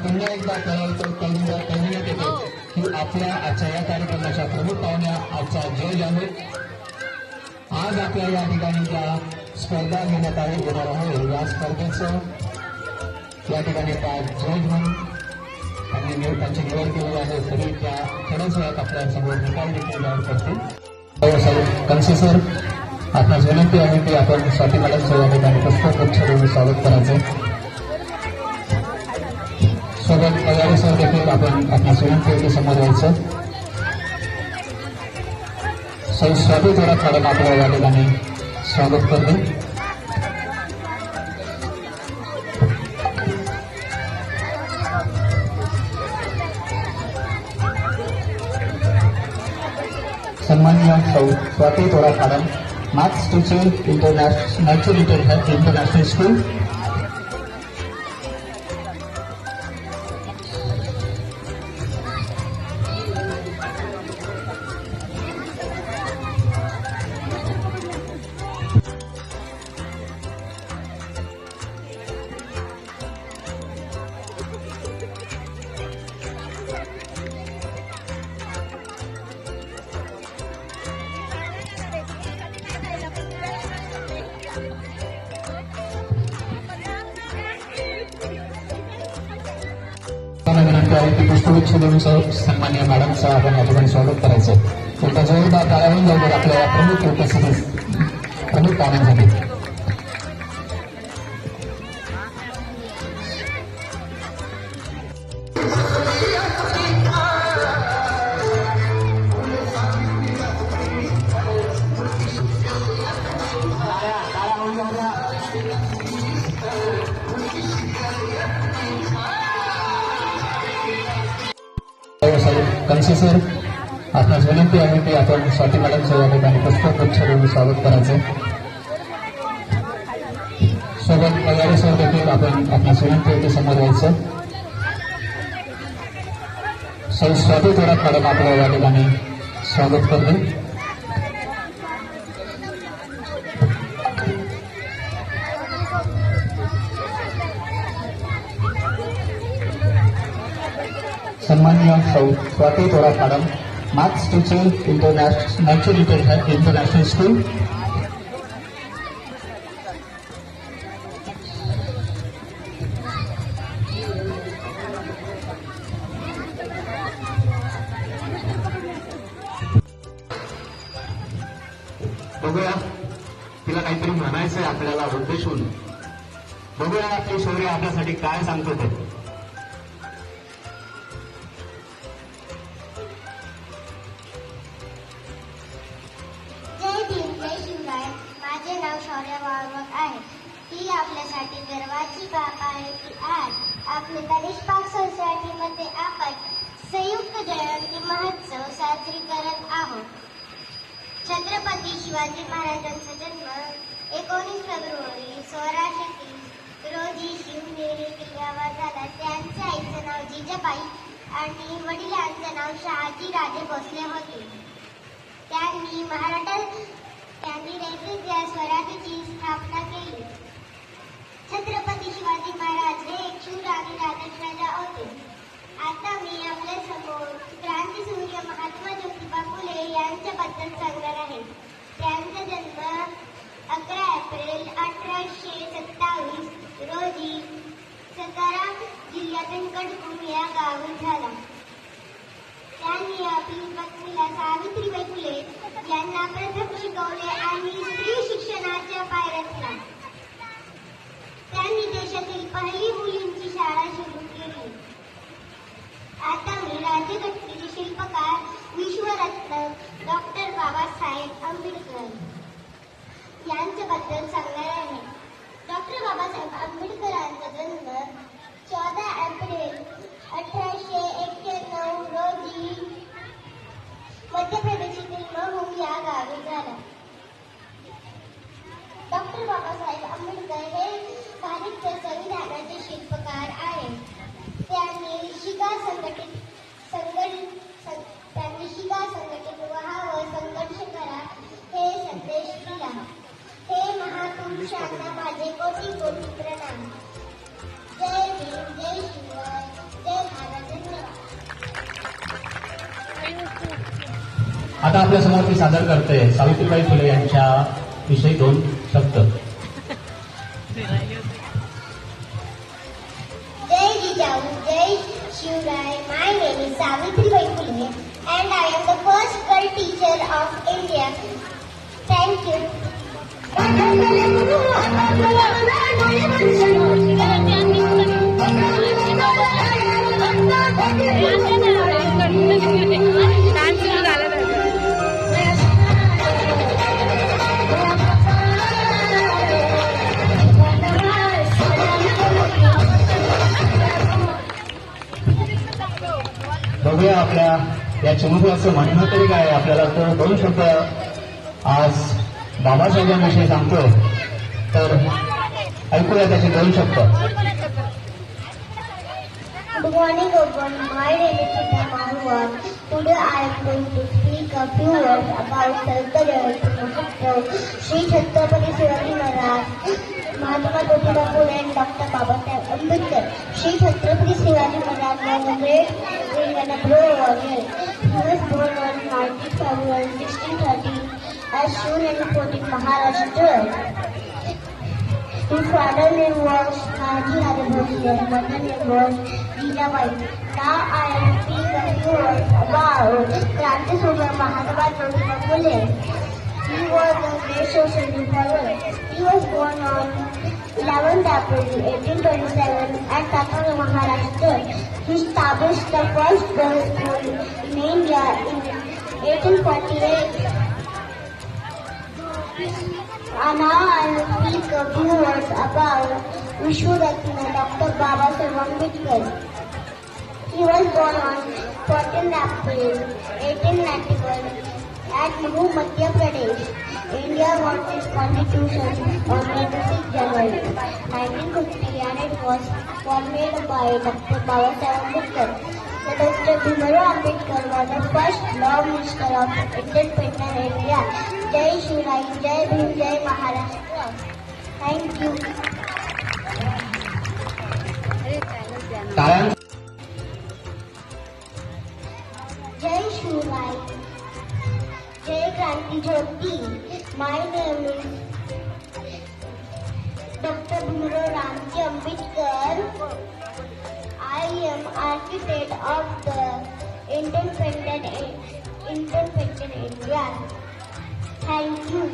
पुन्हा एकदा कळविण्यात येते की आपल्या आजच्या या कार्यक्रमाच्या प्रमुख पाहुण्या आजच्या जज आहेत. आज आपल्या या ठिकाणी ज्या स्पर्धा घेण्यात येणार आहे या स्पर्धेचं या ठिकाणी जज म्हणून त्यांची निवड केली आहे. तरी त्या थोड्याच वेळात आपल्या समोर निकाल देखील जाहीर करतील. कनसे सर, आपणास विनंती आहे की आपण स्वाती मॅडमचं या ठिकाणी पुष्पगुच्छ देऊन स्वागत करायचं. सोबत पगारे सर देखील आपण आपणास विनंती आहे की समोर यायचं. स्वाती थोरात मॅडम आपल्या या ठिकाणी स्वागत करते. सन्माननीय Swati Thorat madam, maths teacher, international school. पुष्पगुच्छ देऊन सन्मान्य मॅडमचं आपण या ठिकाणी स्वागत करायचं. त्यांचा जोरदार टाळ्या लवकर आपल्या प्रमुख उपस्थिती प्रमुख पाहुण्यांसाठी. कनसे सर, आपणास विनंती आहे की आपण स्वाती मॅडमचं या ठिकाणी पुष्पगुच्छ देऊन स्वागत करायचं. सोबत पगारे सर देखील आपण आपणास विनंती आहे की समोर यायचं. स्वाती थोरात मॅडम आपल्या या ठिकाणी स्वागत करते. सन्माननीय Swati Thorat madam, maths teacher, international school. बघूया, तिला काहीतरी म्हणायचंय आपल्याला उद्देशून. बघूया की शौर्य आपल्यासाठी काय सांगतो ते. माझे नाव शौर्य वाळवंत आहे. ही आपल्यासाठी गर्वाची बाब आहे की आज आपल्या तनिष्पाक सोसायटीमध्ये आपण संयुक्त जयंती महोत्सव साजरी करत आहोत. छत्रपती शिवाजी महाराजांचा जन्म 19 फेब्रुवारी 1630 रोजी शिवनेरी किल्ल्यावर झाला. त्यांच्या आईचं नाव जिजाबाई आणि वडिलांचं नाव शहाजी राजे भोसले होते. त्यांनी रेल्वेच्या स्वराज्याची स्थापना केली. छत्रपती शिवाजी महाराज हे एक शूर आणि राजर्षी राजा होते. आता मी आपल्या समोर क्रांतीसूर्य महात्मा ज्योतिबा फुले यांच्याबद्दल सांगणार आहे. त्यांचा जन्म 11 एप्रिल 1827 रोजी सातारा जिल्ह्यातील कडकुम या गावी झाला. त्यांनी आपली पत्नीला सावित्रीबाई फुले यांना प्रथम शिकवले आणि स्त्री शिक्षणाच्या पायऱ्या. त्यांनी देशातील पहिली मुलींची शाळा सुरू केली. आता मी राज्यघटनेचे शिल्पकार विश्वरत्न डॉक्टर बाबासाहेब आंबेडकर यांच्याबद्दल सांगणार आहे. डॉक्टर बाबासाहेब आंबेडकरांचा जन्म 14 एप्रिल 1891 रोजी मध्य प्रदेशातील महू या गावी झाला. डॉक्टर बाबासाहेब आंबेडकर हे भारतीय संविधानाचे शिल्पकार आहेत. त्यांनी शिगा संघटित व्हा व संघर्ष करा हे संदेश दिला. हे महापुरुषांना माझे कोटी कोटी प्रणाम. जय भीम, जय शिवराय. जय भारत, धन्यवाद. आता आपल्या समोर मी सादर करते सावित्रीबाई फुले यांच्या विषयी 2 शब्द. जय जिजाऊ, जय Shivray. My name is Savitribai Phule and I am the first girl teacher of India. Thank you. बघूया आपल्या या चिमुकल्याचं म्हणणं तरी काय आहे. आपल्याला तर 2 शब्द आज बाबासाहेबांविषयी सांगतोय, तर ऐकूया त्याचे 2 शब्द. Good morning, everyone. My name is Sita Mahua. Today I am going to speak a few words about Sarkar Shri Chhatrapati Shivaji Maharaj, Mahatma Jyotiba Phule and Dr. Babasaheb Ambedkar. Shri Chhatrapati Shivaji Maharaj was a great king and a brave warrior. He was born on 19th February 1630 as Shur and Fort in Maharashtra. His father name was Haji Haribhoti and mother name was Jeejabai. Now I am speaking a few words about Kranti Surya Mahatma Jyotiba Phule. He was a great social reformer. He was born on 11th April 1827 at Satara, Maharashtra. He established the first girls' school in India in 1848. Now I will speak a few words about Vishwaratna Dr. Babasaheb Ambedkar. He was born on 14th April 1891 at Mahoo, Madhya Pradesh. India got its constitution on 26 January 1950 and it was formed by Dr. Babasaheb Ambedkar. The Dr. Bhimrao Ambedkar was the first law minister of independent India. Jai Shirai, Jai Bhim, Jai Maharashtra. Thank you. टाळ्या. Jai Shirai, Jai Kranti Jyoti. My name is Dr. Bhimrao Ramji Ambedkar. I am architect of the independent India. Thank you.